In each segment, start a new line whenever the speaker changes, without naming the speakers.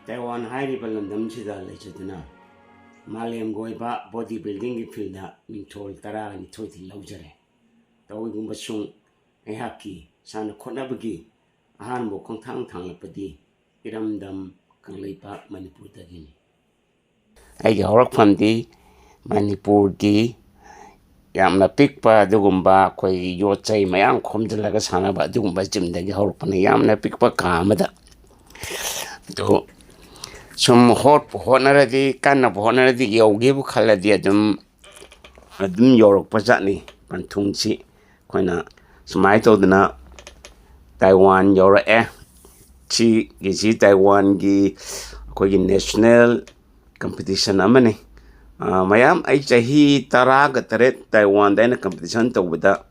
Taiwan high-level London Chida Lechaduna. Maliam Goiba bodybuilding field Minchol Tara and Toti Logere. Tawigum Basung, Eihaakki, Saanna Konabagi, Ahanbo Kongtang Tanglapadi, Iramdam, Kanglipa, Manipur Dagini. Ayawak Pandi, Manipur di Yamna Pikpa, Dugumba, Quay Yotai, Mayam Komdalaga Sanaba, Dugumba Jim, the Horpani Yamna Pikpa Kamada. Some hot honorary kind of honorary yogi Kaladi Adum York Pazani, Pantungsi, Quina, Smito Dana, Taiwan Yora Chi Gizi Taiwan Gi Quay national competition amani. Mayam Aichahi Taraga Taret Taiwan, then a competition to with that.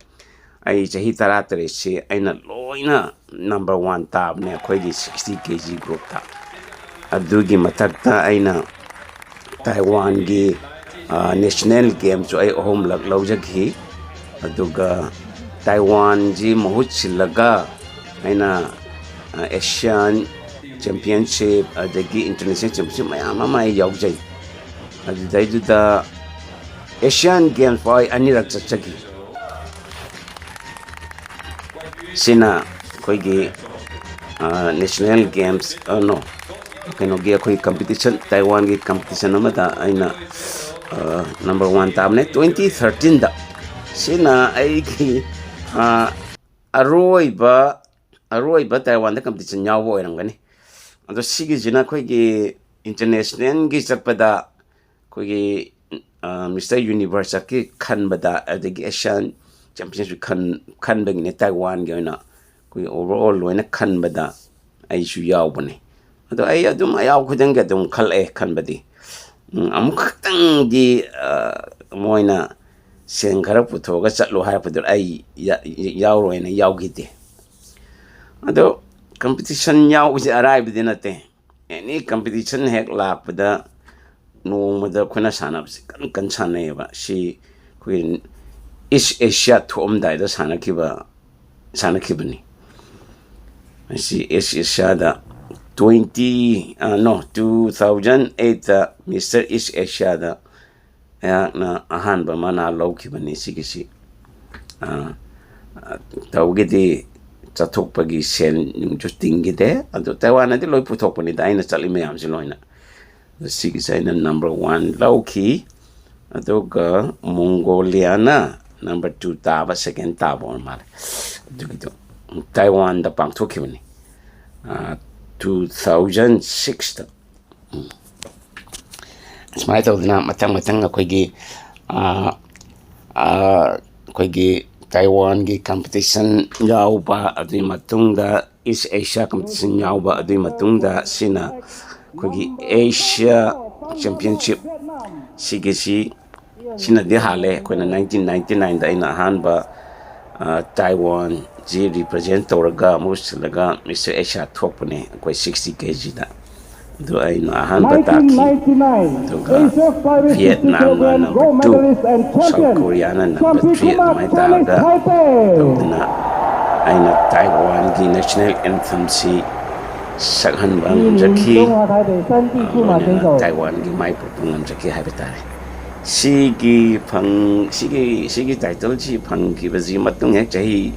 Aichahi Taratare, I'm not loina #1 tab near Quay 60 kg group tab. Adugi matakta aina Taiwan gi national games ay home lagjaghi aduga Taiwan ji mahut silaga aina Asian championship adagi international championship mayama may yagjay adai da Asian games ay anirak chachagi sina koigi national games no kano gi akoy competition Taiwan gi competition amada aina #1 tabne 2013 da sina ai gi aroiba Taiwan da competition yawo irangani ado sigi jina koy gi international gi chappada koy gi Mr Universe ki khanbada adagi Asian championship khan bangine Taiwan gi na koy overall loina khanbada ai su yawbane ado ay adum ayaw khudang gadum khale khanbadi amukhtang di moina senghara puthoga chatlo harapadur ay yawroina yawgite ado competition yaw uji arrive dinate any competition hek lakpada nongmada khuna sanabsi kan sanayeba si kuin East Asia thom dai da sanakibani si East Asia da 2008 Mr. East Asia da na ahanba mana lawkibani sigisi tawgidi chathokpagi sel ningju tingide ado Taiwan adi loi puthokpani daina chali mayam siloina sigisi na #1 lawki adoga Mongolia na #2 taba second taba mal dugito Taiwan da pangthokibani 2006 Smito na matang akoigi Taiwan gi competition yawba adi matungda East Asia competition yawba adi matungda sina akoigi Asia championship sigisi sina di hale koina 1999 da ina hanba Taiwan ji represent toraga musulaga Mr. Asia thokpane koi 60 kg da do ai na han bataki to Vietnam #2 South Korea #3 mai taga na ai na Taiwan gi national anthem si sakhan bang jaki Taiwan gi mai pupung jaki habitare sigi title ji phang ki baji matung ek chahi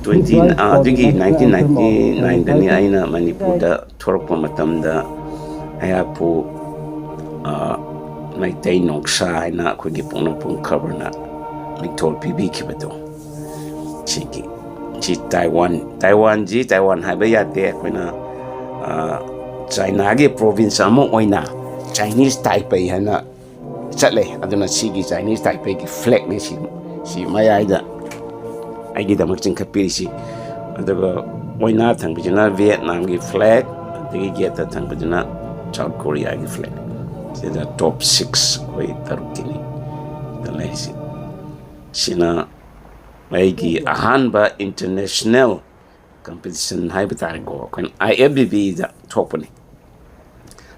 1999 dani aina Manipur da thorpa matamda ayapu maitai noksha aina khogi pung cover na mitol pb kibato chiki Taiwan haiba yate koina China gi province amo oina Chinese Taipei hana chatle aduna sigi Chinese Taipei ki flag ne si mayaida aigi da makchin kapirisi aduga oina thangbijina Vietnam gi flag adigi geta thangbijina South Korea gi flag se da top 6 koi tarukini da laisi sina aigi ahanba international competition haibatar go kan IFBB da thopani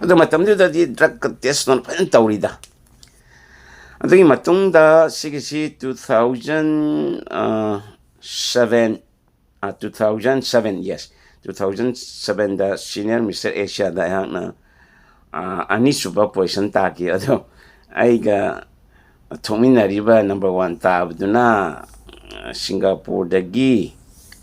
adu matamdu da di drug test non pen tawrida adagi matungda sigisi 2007 yes 2007 senior Mr. Asia da Eihaakna anisuba position taki ado aiga thominariba number 1 tabduna Singapore dagi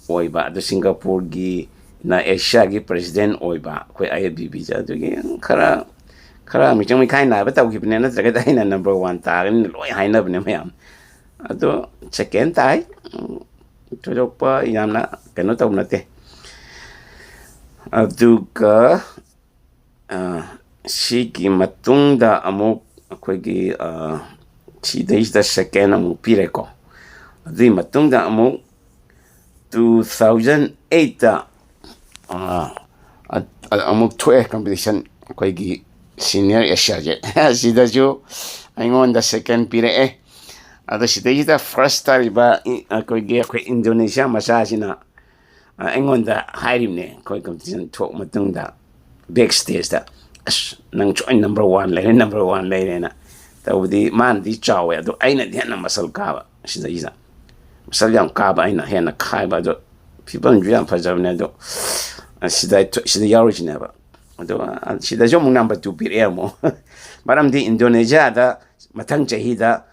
oiba ado Singapore gi na Asia gi president oiba koi IFBB ja dugi khara mi chang mi khai na ba taw gi ne na jaga dai na number 1 ta ni loi hai na bne mayam ado second tai thojokpa yamna keno taw na te aduga sigi matungda amuk akhoi gi sidai second amuk pireko adui matungda amuk 2008 da amuk thoe competition akhoi gi senior Asia je sida jo aingonda second pire ado sidai da first tariba akhoi gi akhoi Indonesia masa sina aingonda hairimne akhoi competition thok matungda backstage da nang join number 1 le number 1 le na tawdi man di chawe ado aina di na masal ka sida isa masal yam ka ba aina hena khai ba do people ju yam fajabne do sida yarijne ba ado sida jo mu number 2 pire mo maram di Indonesia da mathang chahi da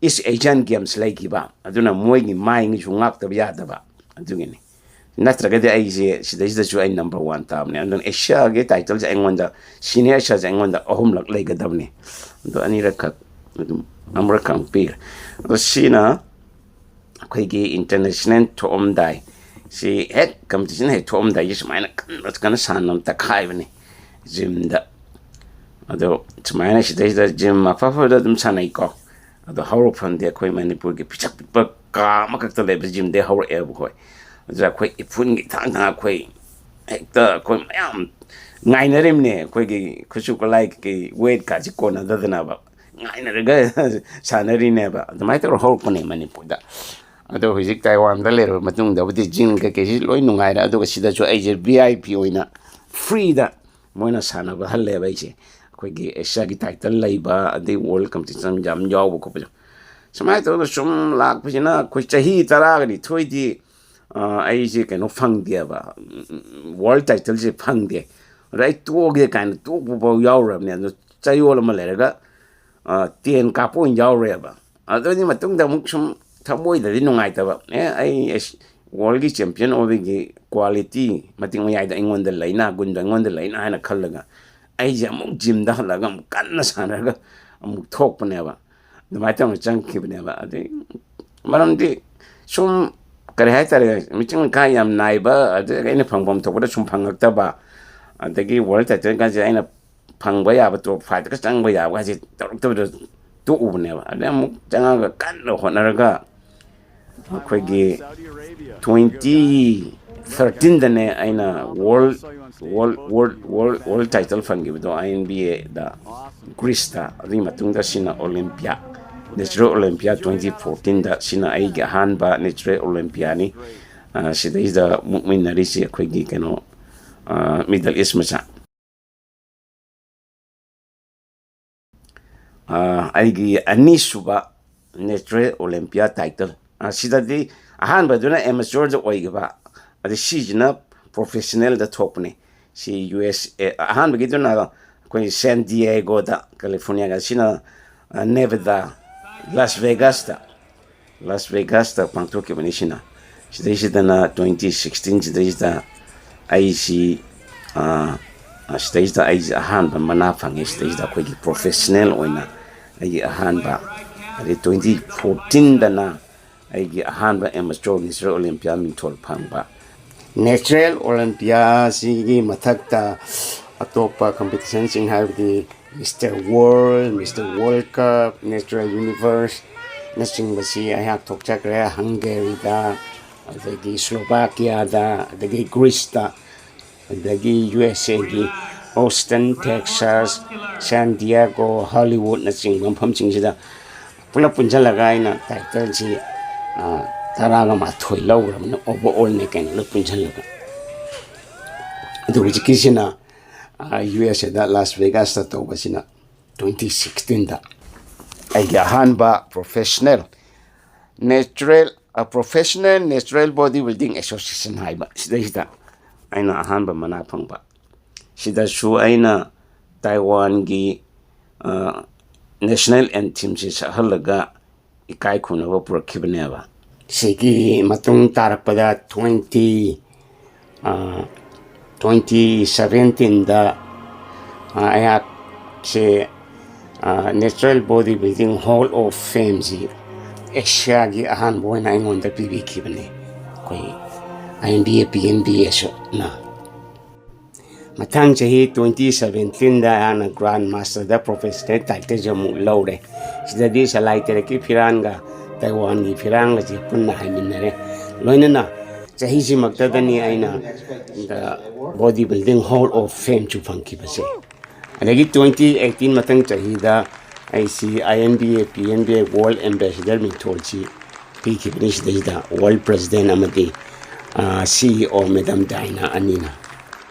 East Asian Games like ba aduna moi gi mai ngi chungak ta ya da ba adungini natragadi aise sida ju ai number 1 tamne andon Asia ge title ja engonda senior Asia ja engonda ahum lak lai gadamne do ani rakak amra kang pir do sina akhoi gi international thom dai si het competition he thom dai is maina kan sanam ta khai bani gym da ado chmaina sida gym ma fa da dum sanai ko ado hawro phan de akhoi manipur ge pichak pa ka makak ta le gym de hawro e bu khoi ja khoi ipun gi thang khoi hekta khoi mayam ngai na rim ne khoi gi khusu ko like ki weight ka ji ko na da na ba ngai na ga sanari ne ba mai to hol ko ne manipur da ado hujik Taiwan da le ro matung da budi jing ka ke ji loi nungai ra ado sida jo ai je VIP oina free da moina sana ba halle ba je khoi gi Asia gi title lai ba ade world competition jam jaw ko pa samai to sum lak pina khoi chahi tara ga ni thoi di ai je ke no phang dia ba world title je phang dia right to ge kan to bo yaw ra ne no chayo la ma le ga tien ka po yaw re ba ado ni matung da muk sum thamoi da nungai ta ba ai world gi champion obi gi quality mating mai da ingon da laina gun da ingon da laina na khallaga ai je muk gym da laga kan na sana ga muk thok pa ne ba da mai ta chang ki ne ba ade maram di sum kare hai tare miching ka yam nai ba ade ga ina phangpom thok da sum phangak ta ba adagi world title ga je ina phangba ya ba to fight ka chang ba ya ga je to u ne ba ade muk changa ga kan lo honara ga akhoi gi 2013 da ne aina world title fangi do INBA da Greece ri matung da sina Olympia natural Olympia 2014 da sina ai ga han ba natural Olympia ni sida is da winner si akhoi gi keno Middle East macha ai gi anisuba natural Olympia title sida di han ba duna amateur da oi ba adi sijna professional da thokne si US han ba gi duna ko San Diego da California ga sina Nevada Las Vegas da pangto ke bani sina sida na 2016 sida IC stage da ai han ba mana phang stage da ko gi professional oina ai han ba ari 2014 da na ai gi han ba amateur natural Olympia min thol phang ba natural Olympia si gi mathak ta atopa competition sing have the Mr. World Cup Natural Universe nasing basi Eihaak thokcha kre Hungary da adagi Slovakia da adagi Greece da adagi USA gi Austin Texas San Diego Hollywood nasing mpham ching sida pula punja laga ina title si taraga ma thoi law ram no overall ne kan lo punja laga adu ji kisina USA da Las Vegas da to basina 2016 da ai ga hanba professional natural a professional natural bodybuilding association haiba sida ꯑꯩꯅ ꯑꯍꯥꯟꯕ ꯃꯅꯥ ꯐꯪꯕ ꯁꯤꯗꯁꯨ ꯑꯩꯅ ꯇꯥꯏꯋꯥꯟꯒꯤ national ꯑꯦꯟꯊꯤꯝꯁꯤ ꯁꯛꯍꯜꯂꯒ ꯏꯀꯥꯏ ꯈꯨꯝꯅꯕ ꯄꯨꯔꯛꯈꯤꯕꯅꯦꯕ ꯁꯤꯒꯤ ꯃꯇꯨꯡ ꯇꯥꯔꯛꯄꯗ 2017ꯗ ꯑꯩꯍꯥꯛꯁꯦ natural body building hall of ꯐꯦꯝꯁꯤ ꯑꯦꯁꯤꯌꯥꯒꯤ ꯑꯍꯥꯟꯕ ꯑꯣꯏꯅ ꯑꯩꯉꯣꯟꯗ ꯄꯤꯕꯤꯈꯤꯕꯅꯤ ꯑꯩꯈꯣꯏ INBA-PNBAꯁꯨꯅ ꯃꯊꯪ ꯆꯍꯤ 2017ꯗ ꯑꯩꯍꯥꯛꯅ ꯒ꯭ꯔꯥꯟ ꯃꯥꯁꯇꯔꯗ ꯄ꯭ꯔꯣꯐꯦꯁꯅꯦꯜ ꯇꯥꯏꯇꯜꯁꯦ ꯑꯃꯨꯛ ꯂꯧꯔꯦ ꯁꯤꯗꯗꯤ ꯁꯂꯥꯏ ꯇꯦꯔꯦꯛꯀꯤ ꯐꯤꯔꯥꯟꯒ ꯇꯥꯏꯋꯥꯟꯒꯤ ꯐꯤꯔꯥꯟꯒꯁꯦ ꯄꯨꯟꯅ ꯍꯥꯏꯃꯤꯟꯅꯔꯦ ꯂꯣꯏꯅꯅ ꯆꯍꯤꯁꯤꯃꯛꯇꯗꯅꯤ ꯑꯩꯅ ꯕꯣꯗꯤ ꯕꯤꯜꯗꯤꯡ ꯍꯣꯜ ꯑꯣꯐ ꯐꯦꯝꯁꯨ ꯐꯪꯈꯤꯕꯁꯦ ꯑꯗꯒꯤ 2018 ꯃꯊꯪ ꯆꯍꯤꯗ ꯑꯩꯁꯤ INBA-PNBA ꯋꯥꯔꯜड ꯑꯦꯝꯕꯦꯁꯦꯗꯔ ꯃꯤꯡꯊꯣꯜꯁꯤ ꯄꯤꯈꯤꯕꯅꯤ ꯁꯤꯗꯩꯁꯤꯗ ꯋꯥꯔꯜड ꯄ꯭ꯔꯦꯁꯤꯗꯦꯟ ꯑꯃꯗꯤ CEO ꯃꯦꯗꯥꯝ ꯗꯥꯏꯅꯥ ꯑꯅꯤꯅ